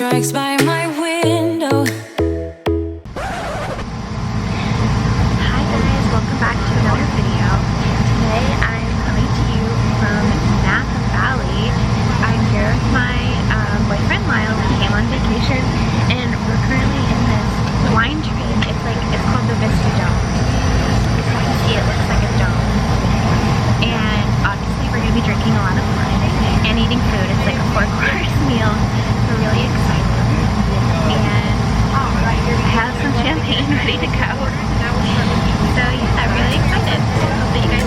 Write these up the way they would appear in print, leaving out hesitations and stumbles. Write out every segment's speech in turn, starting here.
strikes by my window. Hi guys, welcome back to another video. Today I'm coming to you from Napa Valley. I'm here with my boyfriend Lyle. We came on vacation and we're currently in this wine train. It's called the Vista Dome. As you can see, it looks like a dome. And obviously we're going to be drinking a lot of wine and eating food. It's like a 4-course meal. We're really excited. And I have some champagne ready to go. So yeah, I'm really excited. Hope that you guys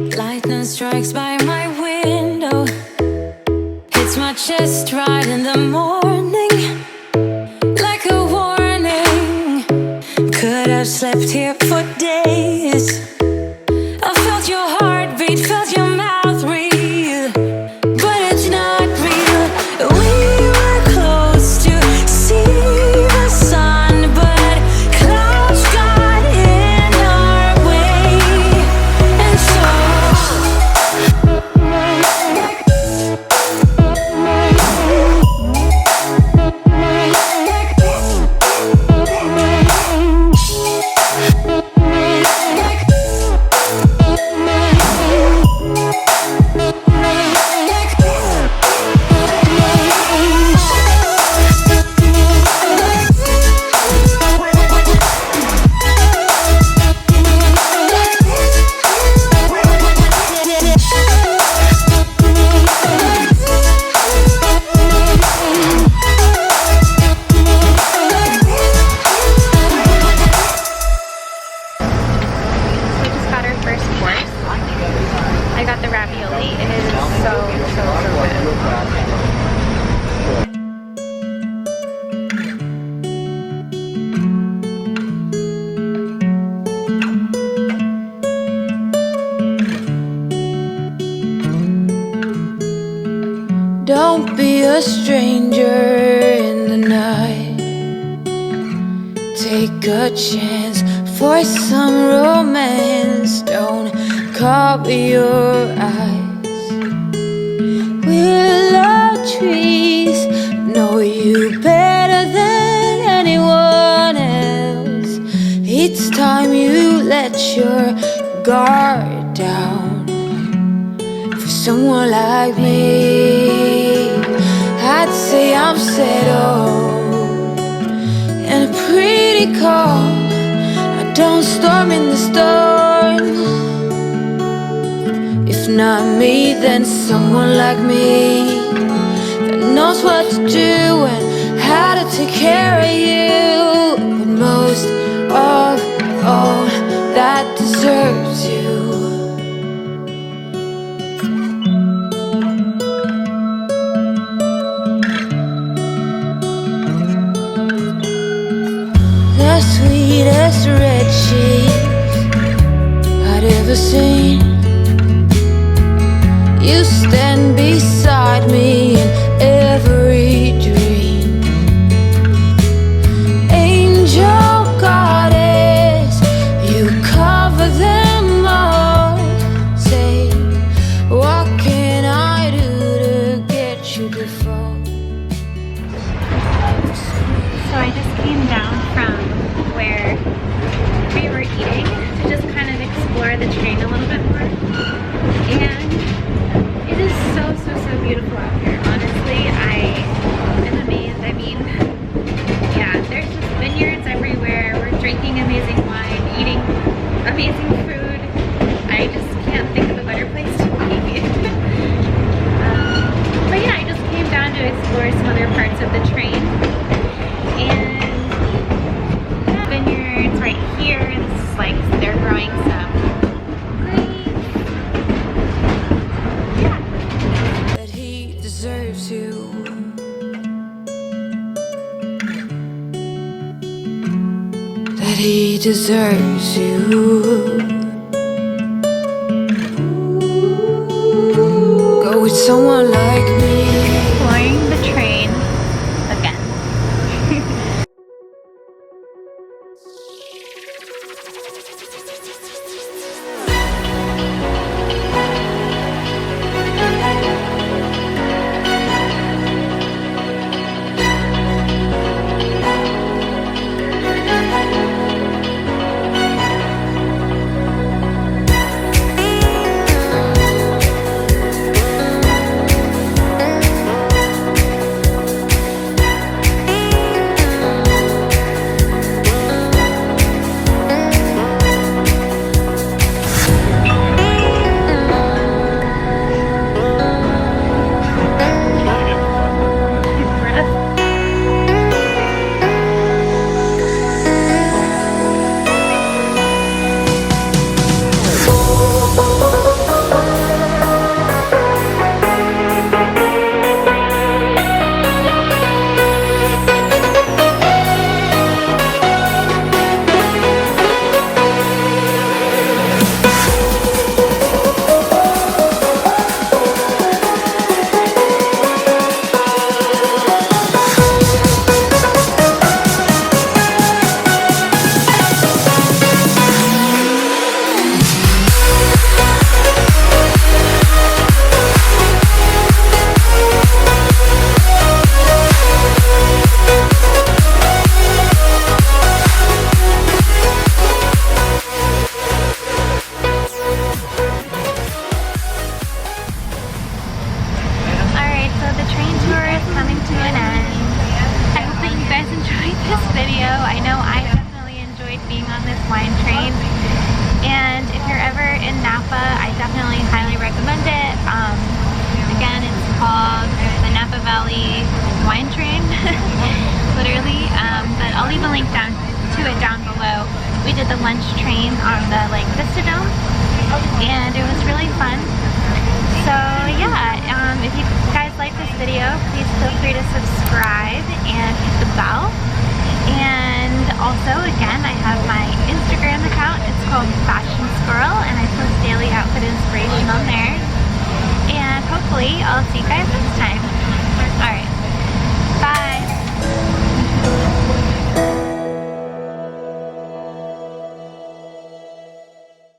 enjoy. Lightning strikes by my window. Hits my chest right in the morning, like a warning. Could have slept here for days. I felt your heartbeat, felt your mouth breathe, but it's not real. We were close to see the sun, but clouds got in our way, and so I got the ravioli. It is so good. don't be a stranger in the night. Take a chance for some romance. Don't cover your eyes. Willow trees know you better than anyone else. It's time you let your guard down. For someone like me, I'd say I'm settled and pretty calm. I don't storm in the storm. If not me, then someone like me that knows what to do and how to take care of you. But most of all, that deserves you. The sweetest red cheese I'd ever seen. You stand beside me in every dream. Angel goddess, you cover them all. Say, what can I do to get you to fall? So I just came down from where we were eating to just kind of explore the train a little bit more. And it is so beautiful out here. Honestly, I am amazed. I mean, yeah, there's just vineyards everywhere. We're drinking amazing wine, eating amazing food. I just can't think of a better place to be. But yeah, I just came down to explore some other parts of the train. And yeah, vineyards right here. This is like they're growing some grapes. Yeah. That he deserves you. That he deserves you. Go with someone like me. Exploring the train again. I'll leave a link down to it down below. We did the lunch train on the like Vista Dome, and it was really fun. So yeah, if you guys like this video, please feel free to subscribe and hit the bell. And also, again, I have my Instagram account. It's called Fashion Squirrel, and I post daily outfit inspiration on there. And hopefully, I'll see you guys next time.